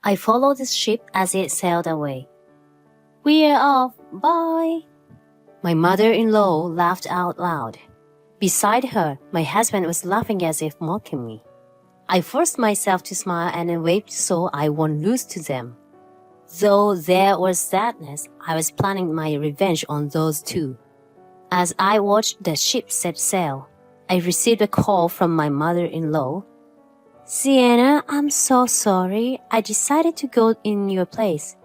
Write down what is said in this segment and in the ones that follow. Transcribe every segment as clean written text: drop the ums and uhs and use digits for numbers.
I followed the ship as it sailed away. "We're off, bye." My mother-in-law laughed out loud. Beside her, my husband was laughing as if mocking me. I forced myself to smile and waved so I won't lose to them. Though there was sadness, I was planning my revenge on those two. As I watched the ship set sail, I received a call from my mother-in-law. "Sienna, I'm so sorry. I decided to go in your place.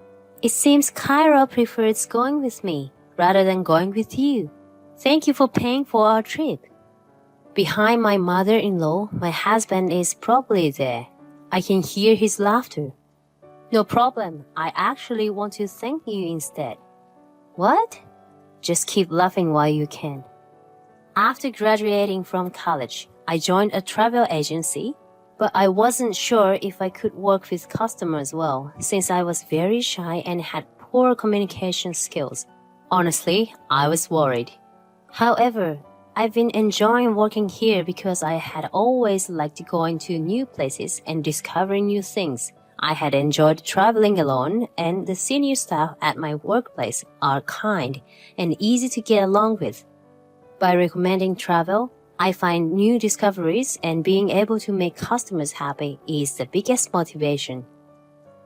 It seems Kyra prefers going with me rather than going with you. Thank you for paying for our trip." Behind my mother-in-law, my husband is probably there. I can hear his laughter. "No problem. I actually want to thank you instead." "What?" "Just keep laughing while you can." After graduating from college, I joined a travel agency, but I wasn't sure if I could work with customers well since I was very shy and had poor communication skills. Honestly, I was worried. However, I've been enjoying working here because I had always liked going to new places and discovering new things. I had enjoyed traveling alone, and the senior staff at my workplace are kind and easy to get along with. By recommending travel, I find new discoveries, and being able to make customers happy is the biggest motivation.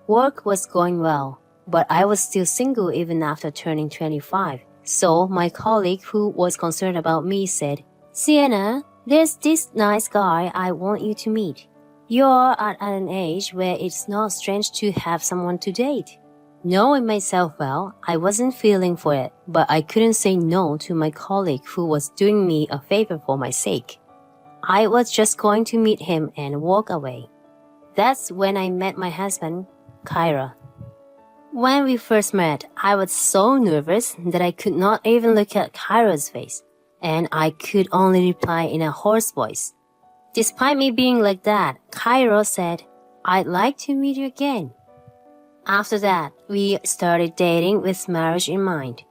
Work was going well, but I was still single even after turning 25. So my colleague who was concerned about me said, "Sienna, there's this nice guy I want you to meet. You're at an age where it's not strange to have someone to date." Knowing myself well, I wasn't feeling for it, but I couldn't say no to my colleague who was doing me a favor for my sake. I was just going to meet him and walk away. That's when I met my husband, Kyra. When we first met, I was so nervous that I could not even look at Kyra's face, and I could only reply in a hoarse voice. Despite me being like that, Kyra said, "I'd like to meet you again." After that, we started dating with marriage in mind.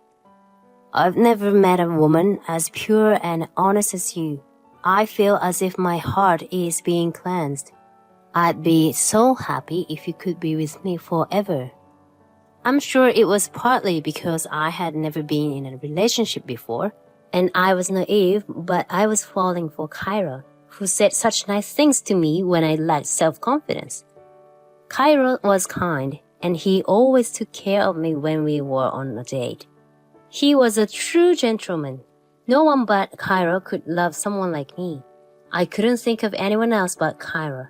"I've never met a woman as pure and honest as you. I feel as if my heart is being cleansed. I'd be so happy if you could be with me forever." I'm sure it was partly because I had never been in a relationship before, and I was naive, but I was falling for Kyra, who said such nice things to me when I lacked self-confidence. Kyra was kind, and he always took care of me when we were on a date. He was a true gentleman. No one but Kyra could love someone like me. I couldn't think of anyone else but Kyra.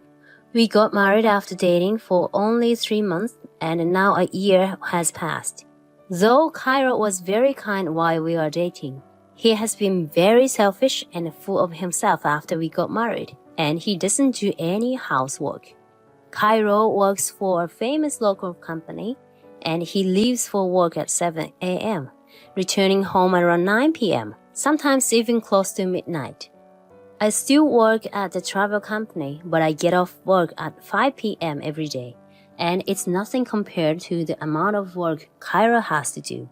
We got married after dating for only 3 months, and now a year has passed. Though Kyra was very kind while we were dating, he has been very selfish and full of himself after we got married, and he doesn't do any housework. Kyra works for a famous local company, and he leaves for work at 7 a.m., returning home around 9 p.m., sometimes even close to midnight. I still work at the travel company, but I get off work at 5 p.m. every day, and it's nothing compared to the amount of work Kyra has to do.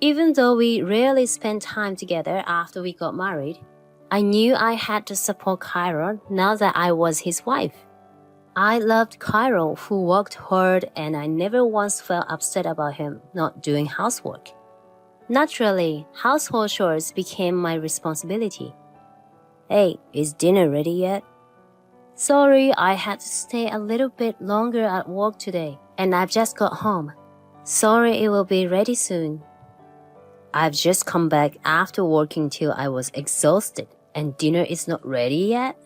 Even though we rarely spend time together after we got married, I knew I had to support Kyra now that I was his wife. I loved Kyra, who worked hard, and I never once felt upset about him not doing housework. Naturally, household chores became my responsibility. "Hey, is dinner ready yet?" "Sorry, I had to stay a little bit longer at work today, and I've just got home. Sorry, it will be ready soon." "I've just come back after working till I was exhausted, and dinner is not ready yet?"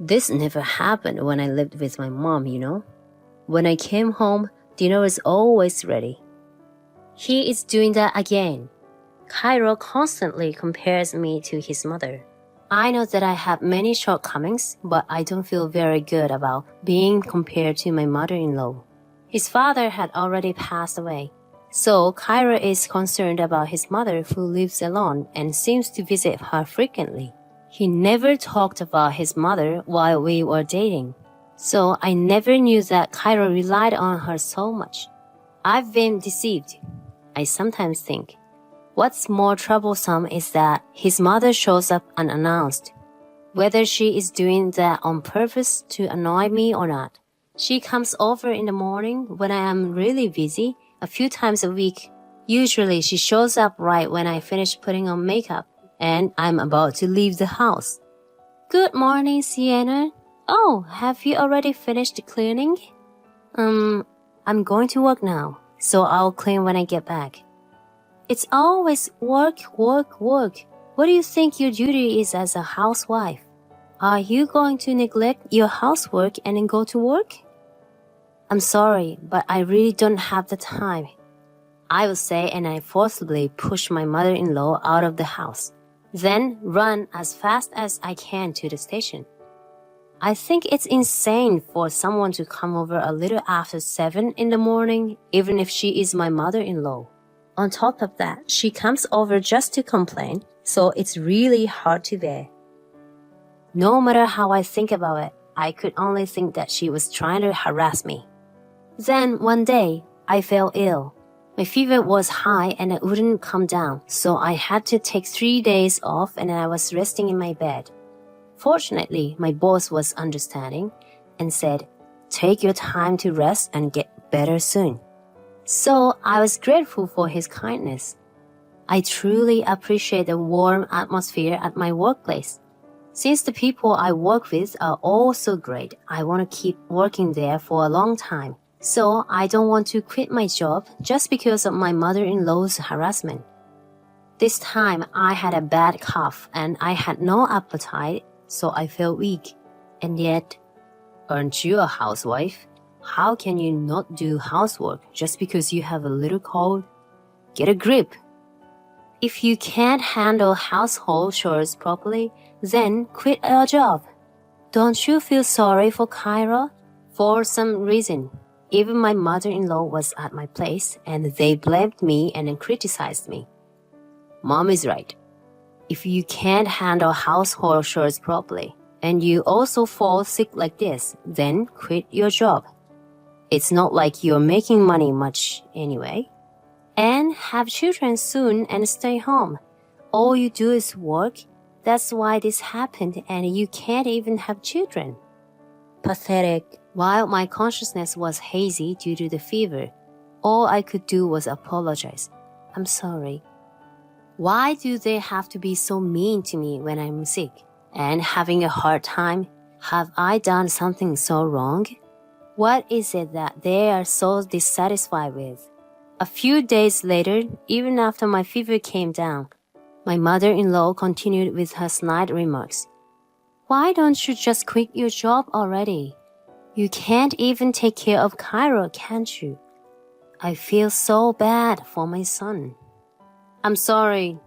This never happened when I lived with my mom, you know. When I came home, dinner was always ready. He is doing that again. Kyra constantly compares me to his mother. I know that I have many shortcomings, but I don't feel very good about being compared to my mother-in-law. His father had already passed away, so Kyra is concerned about his mother who lives alone and seems to visit her frequently. He never talked about his mother while we were dating, so I never knew that Kyra relied on her so much. I've been deceived, I sometimes think. What's more troublesome is that his mother shows up unannounced. Whether she is doing that on purpose to annoy me or not, She comes over in the morning when I am really busy, a few times a week. Usually she shows up right when I finish putting on makeup and I'm about to leave the house. Good morning, Sienna. Oh, have you already finished cleaning? I'm going to work now, so I'll clean when I get back. It's always work, work, work. What do you think your duty is as a housewife? Are you going to neglect your housework and then go to work? I'm sorry, but I really don't have the time. I will say, and I forcibly push my mother-in-law out of the house, then run as fast as I can to the station. I think it's insane for someone to come over a little after 7 in the morning, even if she is my mother-in-law. On top of that, she comes over just to complain, so it's really hard to bear. No matter how I think about it, I could only think that she was trying to harass me. Then one day, I fell ill. My fever was high and it wouldn't come down, so I had to take 3 days off and I was resting in my bed. Fortunately, my boss was understanding and said, "Take your time to rest and get better soon." So I was grateful for his kindness. I truly appreciate the warm atmosphere at my workplace. Since the people I work with are all so great, I want to keep working there for a long time. So I don't want to quit my job just because of my mother-in-law's harassment. This time I had a bad cough and I had no appetite, so I felt weak. And yet, aren't you a housewife? How can you not do housework just because you have a little cold? Get a grip. If you can't handle household chores properly, then quit your job. Don't you feel sorry for Kyra? For some reason, even my mother-in-law was at my place and they blamed me and criticized me. Mom is right. If you can't handle household chores properly and you also fall sick like this, then quit your job. It's not like you're making money much anyway. And have children soon and stay home. All you do is work. That's why this happened and you can't even have children. Pathetic. While my consciousness was hazy due to the fever, all I could do was apologize. I'm sorry. Why do they have to be so mean to me when I'm sick and having a hard time? Have I done something so wrong? What is it that they are so dissatisfied with? A few days later, even after my fever came down, my mother-in-law continued with her snide remarks. Why don't you just quit your job already? You can't even take care of Kyra, can't you? I feel so bad for my son. I'm sorry.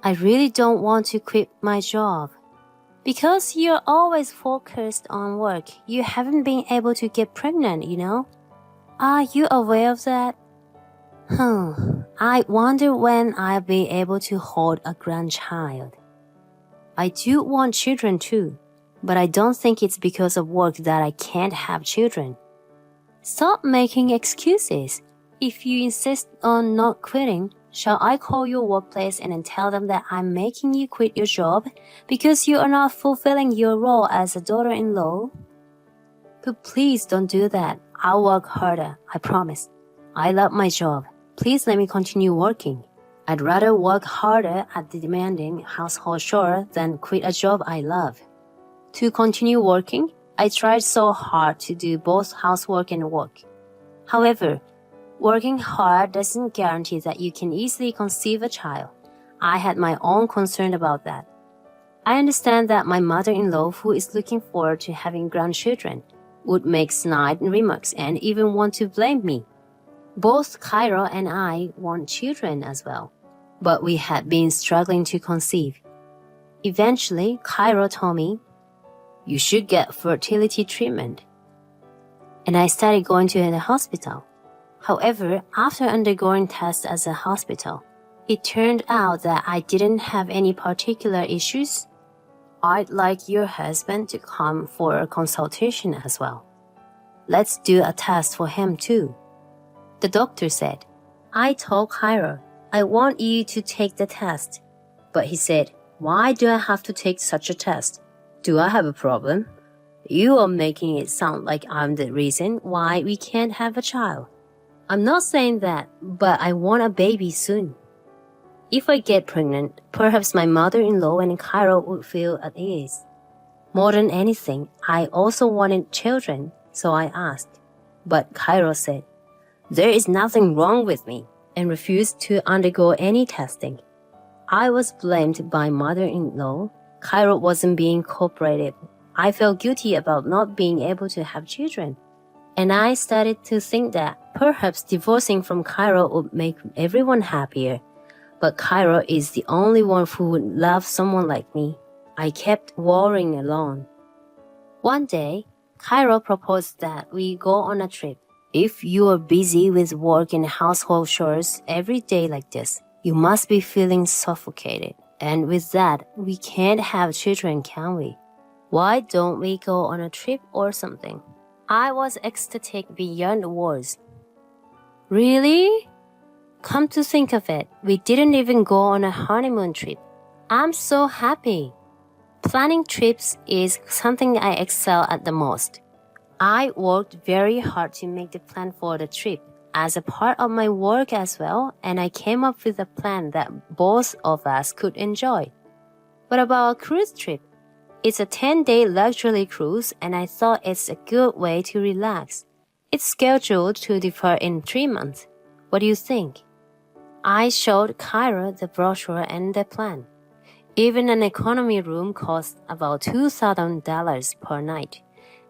I really don't want to quit my job. Because you're always focused on work, you haven't been able to get pregnant, you know? Are you aware of that? I wonder when I'll be able to hold a grandchild. I do want children too, but I don't think it's because of work that I can't have children. Stop making excuses. If you insist on not quitting, shall I call your workplace and then tell them that I'm making you quit your job because you are not fulfilling your role as a daughter-in-law? But please don't do that. I'll work harder, I promise. I love my job. Please let me continue working. I'd rather work harder at the demanding household chore than quit a job I love. To continue working, I tried so hard to do both housework and work. However, working hard doesn't guarantee that you can easily conceive a child. I had my own concern about that. I understand that my mother-in-law, who is looking forward to having grandchildren, would make snide remarks and even want to blame me. Both Kyra and I want children as well, but we had been struggling to conceive. Eventually, Kyra told me, "You should get fertility treatment." And I started going to the hospital. However, after undergoing tests at the hospital, it turned out that I didn't have any particular issues. I'd like your husband to come for a consultation as well. Let's do a test for him too. The doctor said, I told Kyra, I want you to take the test. But he said, why do I have to take such a test? Do I have a problem? You are making it sound like I'm the reason why we can't have a child. I'm not saying that, but I want a baby soon. If I get pregnant, perhaps my mother-in-law and Cairo would feel at ease. More than anything, I also wanted children, so I asked. But Cairo said, "There is nothing wrong with me," and refused to undergo any testing. I was blamed by mother-in-law. Cairo wasn't being cooperative. I felt guilty about not being able to have children. And I started to think that perhaps divorcing from Cairo would make everyone happier. But Cairo is the only one who would love someone like me. I kept worrying alone. One day, Cairo proposed that we go on a trip. If you are busy with work and household chores every day like this, you must be feeling suffocated. And with that, we can't have children, can we? Why don't we go on a trip or something? I was ecstatic beyond words. Really? Come to think of it, we didn't even go on a honeymoon trip. I'm so happy. Planning trips is something I excel at the most. I worked very hard to make the plan for the trip as a part of my work as well, and I came up with a plan that both of us could enjoy. What about a cruise trip? It's a 10-day luxury cruise, and I thought it's a good way to relax. It's scheduled to depart in 3 months. What do you think? I showed Cairo the brochure and the plan. Even an economy room costs about $2,000 per night,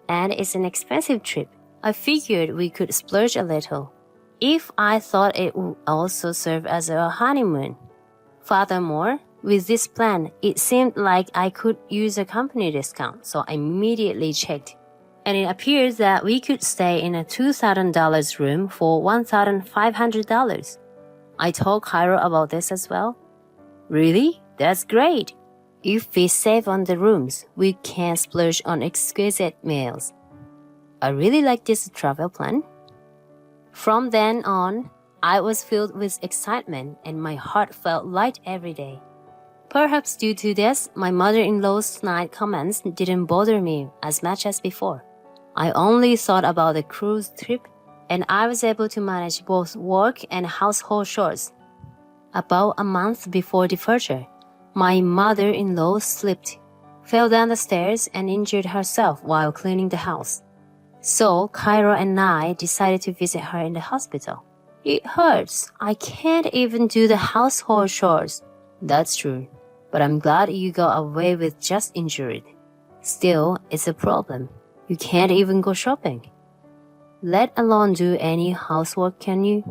and it's an expensive trip. I figured we could splurge a little, if I thought it would also serve as a honeymoon. Furthermore, with this plan, it seemed like I could use a company discount, so I immediately checked. And it appears that we could stay in a $2,000 room for $1,500. I told Cairo about this as well. Really? That's great. If we save on the rooms, we can splurge on exquisite meals. I really like this travel plan. From then on, I was filled with excitement and my heart felt light every day. Perhaps due to this, my mother-in-law's snide comments didn't bother me as much as before. I only thought about the cruise trip, and I was able to manage both work and household chores. About a month before departure, my mother-in-law slipped, fell down the stairs, and injured herself while cleaning the house. So Cairo and I decided to visit her in the hospital. It hurts. I can't even do the household chores. That's true, but I'm glad you got away with just injured. Still, it's a problem. You can't even go shopping. Let alone do any housework, can you?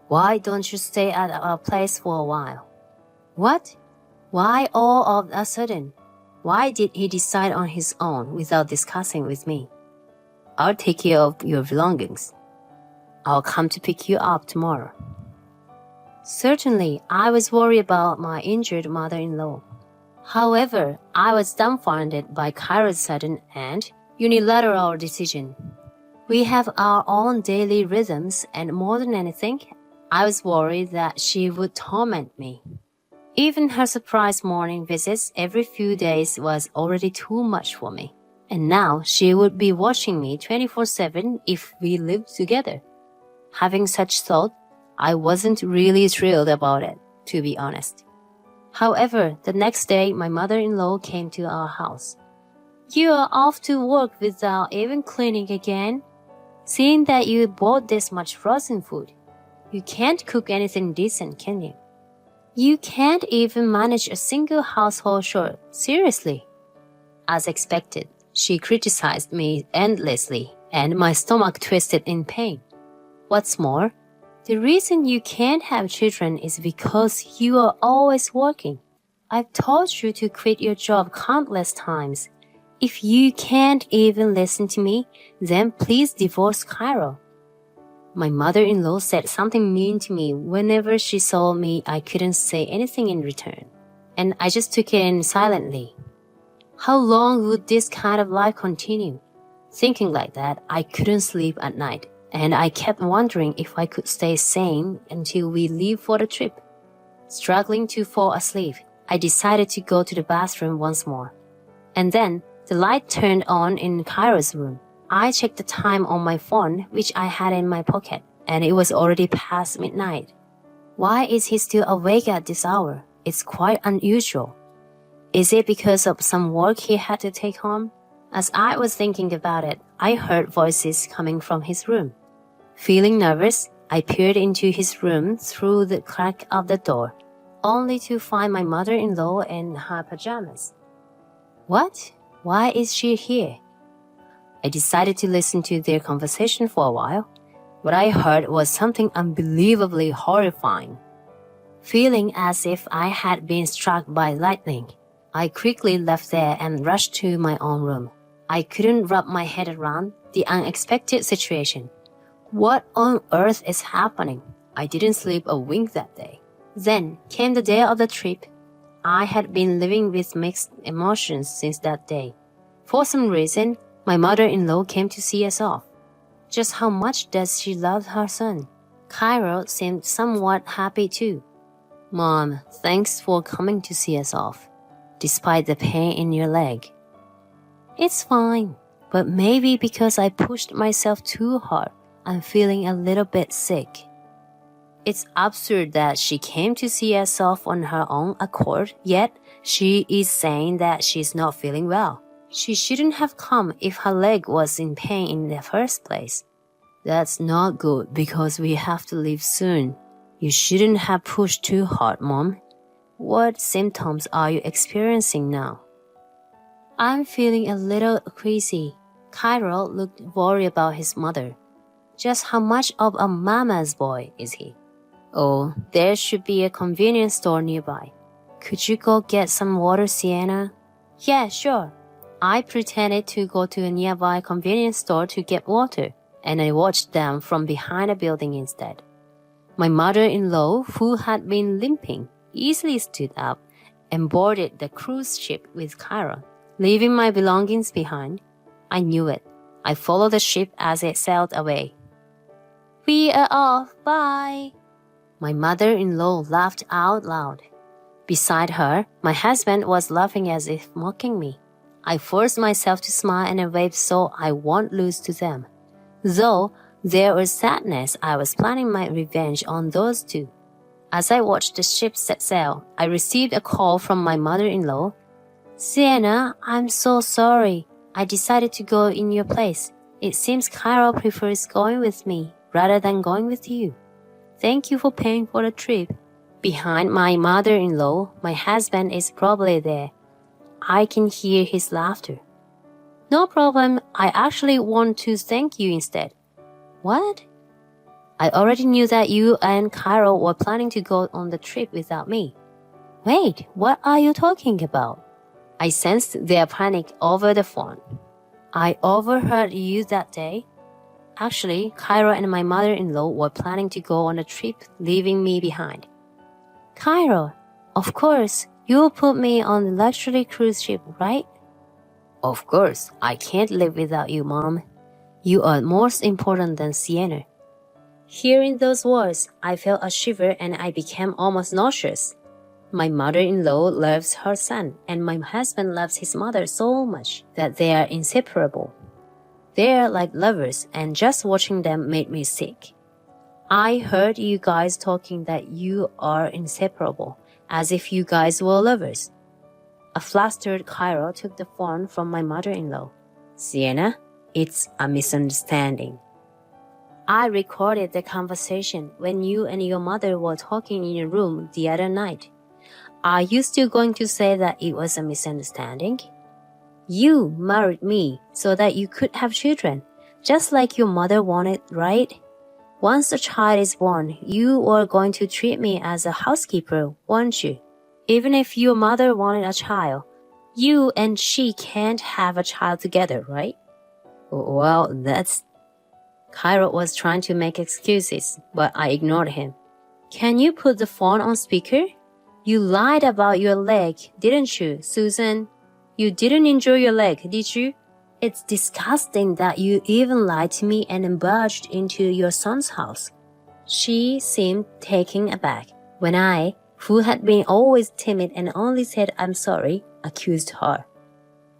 Why don't you stay at our place for a while? What? Why all of a sudden? Why did he decide on his own without discussing with me? I'll take care of your belongings. I'll come to pick you up tomorrow. Certainly, I was worried about my injured mother-in-law. However, I was dumbfounded by Cairo's sudden and unilateral decision. We have our own daily rhythms, and more than anything, I was worried that she would torment me. Even her surprise morning visits every few days was already too much for me. And now she would be watching me 24/7 if we lived together. Having such thought, I wasn't really thrilled about it, to be honest. However, the next day my mother-in-law came to our house. You are off to work without even cleaning again? Seeing that you bought this much frozen food, you can't cook anything decent, can you? You can't even manage a single household chore, seriously. As expected, she criticized me endlessly, and my stomach twisted in pain. What's more, the reason you can't have children is because you are always working. I've told you to quit your job countless times. If you can't even listen to me, then please divorce Cairo. My mother-in-law said something mean to me whenever she saw me. I couldn't say anything in return, and I just took it in silently. How long would this kind of life continue? Thinking like that, I couldn't sleep at night, and I kept wondering if I could stay sane until we leave for the trip. Struggling to fall asleep, I decided to go to the bathroom once more. And then, The light turned on in Cairo's room. I checked the time on my phone, which I had in my pocket, and it was already past midnight. Why is he still awake at this hour? It's quite unusual. Is it because of some work he had to take home? As I was thinking about it, I heard voices coming from his room. Feeling nervous, I peered into his room through the crack of the door, only to find my mother-in-law in her pajamas. What? Why is she here? I decided to listen to their conversation for a while. What I heard was something unbelievably horrifying. Feeling as if I had been struck by lightning, I quickly left there and rushed to my own room. I couldn't wrap my head around the unexpected situation. What on earth is happening? I didn't sleep a wink that day. Then came the day of the trip. I had been living with mixed emotions since that day. For some reason, my mother-in-law came to see us off. Just how much does she love her son? Cairo seemed somewhat happy too. Mom, thanks for coming to see us off, despite the pain in your leg. It's fine, but maybe because I pushed myself too hard, I'm feeling a little bit sick. It's absurd that she came to see us off on her own accord, yet she is saying that she's not feeling well. She shouldn't have come if her leg was in pain in the first place. That's not good because we have to leave soon. You shouldn't have pushed too hard, Mom. What symptoms are you experiencing now? I'm feeling a little queasy. Cairo looked worried about his mother. Just how much of a mama's boy is he? Oh, there should be a convenience store nearby. Could you go get some water, Sienna? Yeah, sure. I pretended to go to a nearby convenience store to get water, and I watched them from behind a building instead. My mother-in-law, who had been limping, easily stood up and boarded the cruise ship with Cairo, leaving my belongings behind. I knew it. I followed the ship as it sailed away. We are off, bye. My mother-in-law laughed out loud. Beside her, my husband was laughing as if mocking me. I forced myself to smile and wave so I won't lose to them. Though there was sadness, I was planning my revenge on those two. As I watched the ship set sail, I received a call from my mother-in-law. Sienna, I'm so sorry. I decided to go in your place. It seems Cairo prefers going with me rather than going with you. Thank you for paying for the trip. Behind my mother-in-law, my husband is probably there. I can hear his laughter. No problem, I actually want to thank you instead. What? I already knew that you and Cairo were planning to go on the trip without me. Wait, what are you talking about? I sensed their panic over the phone. I overheard you that day. Actually, Cairo and my mother-in-law were planning to go on a trip, leaving me behind. Cairo, of course, you'll put me on the luxury cruise ship, right? Of course, I can't live without you, Mom. You are more important than Sienna. Hearing those words, I felt a shiver and I became almost nauseous. My mother-in-law loves her son, and my husband loves his mother so much that they are inseparable. They are like lovers, and just watching them made me sick. I heard you guys talking that you are inseparable, as if you guys were lovers. A flustered Cairo took the phone from my mother-in-law. Sienna, it's a misunderstanding. I recorded the conversation when you and your mother were talking in your room the other night. Are you still going to say that it was a misunderstanding? You married me so that you could have children, just like your mother wanted, right? Once a child is born, you are going to treat me as a housekeeper, won't you? Even if your mother wanted a child, you and she can't have a child together, right? Well, Cairo was trying to make excuses, but I ignored him. Can you put the phone on speaker? You lied about your leg, didn't you, Susan? You didn't enjoy your leg, did you? It's disgusting that you even lied to me and barged into your son's house. She seemed taken aback when I, who had been always timid and only said I'm sorry, accused her.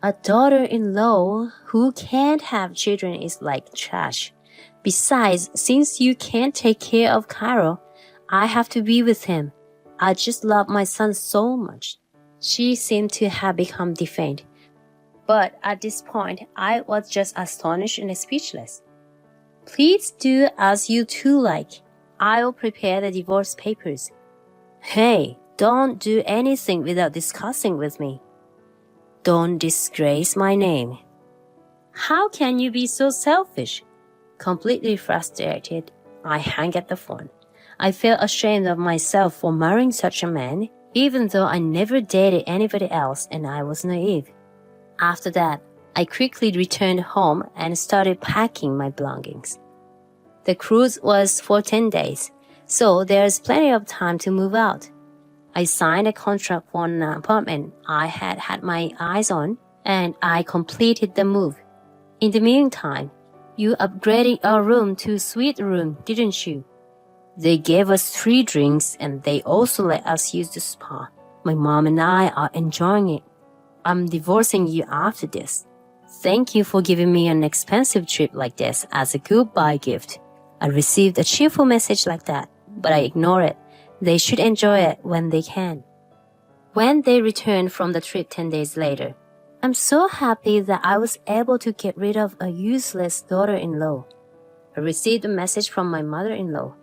A daughter-in-law who can't have children is like trash. Besides, since you can't take care of Cairo, I have to be with him. I just love my son so much. She seemed to have become defiant. But at this point, I was just astonished and speechless. Please do as you two like. I'll prepare the divorce papers. Hey, don't do anything without discussing with me. Don't disgrace my name. How can you be so selfish? Completely frustrated, I hung up the phone. I felt ashamed of myself for marrying such a man, even though I never dated anybody else and I was naive. After that, I quickly returned home and started packing my belongings. The cruise was for 10 days, so there's plenty of time to move out. I signed a contract for an apartment I had had my eyes on, and I completed the move. In the meantime, you upgraded our room to a suite room, didn't you? They gave us 3 drinks and they also let us use the spa. My mom and I are enjoying it. I'm divorcing you after this. Thank you for giving me an expensive trip like this as a goodbye gift. I received a cheerful message like that, but I ignore it. They should enjoy it when they can. When they returned from the trip 10 days later, I'm so happy that I was able to get rid of a useless daughter-in-law. I received a message from my mother-in-law.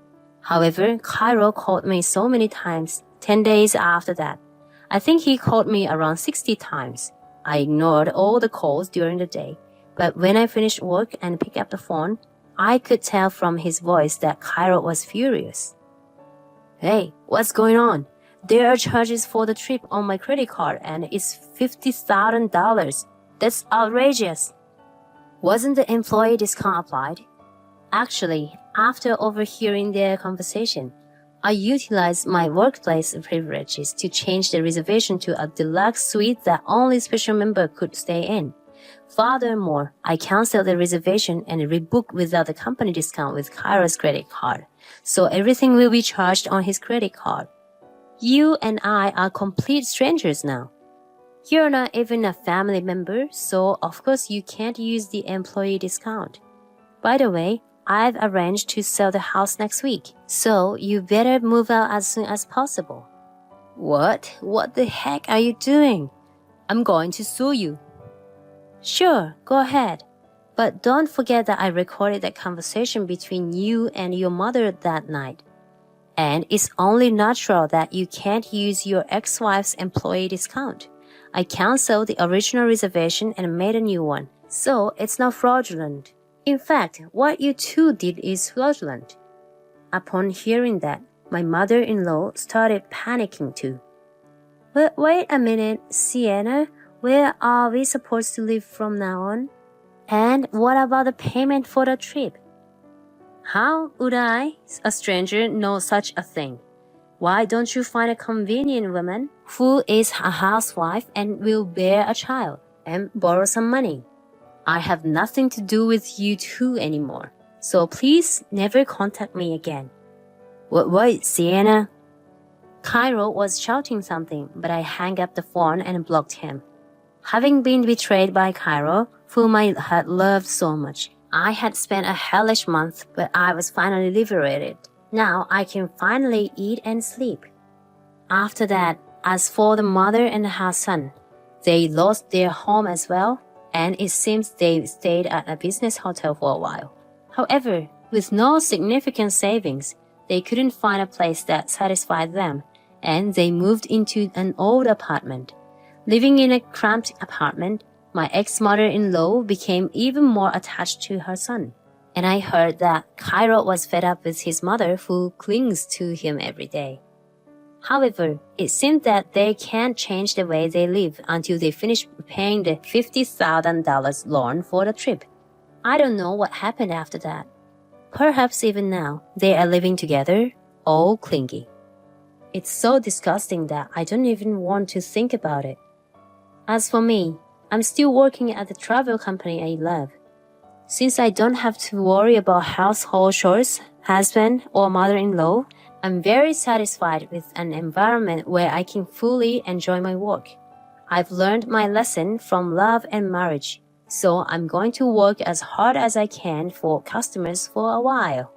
However, Cairo called me so many times 10 days after that. I think he called me around 60 times. I ignored all the calls during the day, but when I finished work and picked up the phone, I could tell from his voice that Cairo was furious. Hey, what's going on? There are charges for the trip on my credit card and it's $50,000. That's outrageous. Wasn't the employee discount applied? Actually, after overhearing their conversation, I utilized my workplace privileges to change the reservation to a deluxe suite that only special members could stay in. Furthermore, I canceled the reservation and rebooked without the company discount with Cairo's credit card, so everything will be charged on his credit card. You and I are complete strangers now. You're not even a family member, so of course you can't use the employee discount. By the way, I've arranged to sell the house next week, so you better move out as soon as possible. What? What the heck are you doing? I'm going to sue you. Sure, go ahead. But don't forget that I recorded that conversation between you and your mother that night. And it's only natural that you can't use your ex-wife's employee discount. I canceled the original reservation and made a new one, so it's not fraudulent. In fact, what you two did is fraudulent. Upon hearing that, my mother-in-law started panicking too. But wait a minute, Sienna, where are we supposed to live from now on? And what about the payment for the trip? How would I, a stranger, know such a thing? Why don't you find a convenient woman who is a housewife and will bear a child and borrow some money? I have nothing to do with you two anymore, so please never contact me again. Wait, Sienna. Cairo was shouting something, but I hung up the phone and blocked him. Having been betrayed by Cairo, whom I had loved so much, I had spent a hellish month, but I was finally liberated. Now I can finally eat and sleep. After that, as for the mother and her son, they lost their home as well, and it seems they stayed at a business hotel for a while. However, with no significant savings, they couldn't find a place that satisfied them, and they moved into an old apartment. Living in a cramped apartment, my ex-mother-in-law became even more attached to her son. And I heard that Cairo was fed up with his mother who clings to him every day. However, it seemed that they can't change the way they live until they finish paying the $50,000 loan for the trip. I don't know what happened after that. Perhaps even now, they are living together, all clingy. It's so disgusting that I don't even want to think about it. As for me, I'm still working at the travel company I love. Since I don't have to worry about household chores, husband, or mother-in-law, I'm very satisfied with an environment where I can fully enjoy my work. I've learned my lesson from love and marriage, so I'm going to work as hard as I can for customers for a while.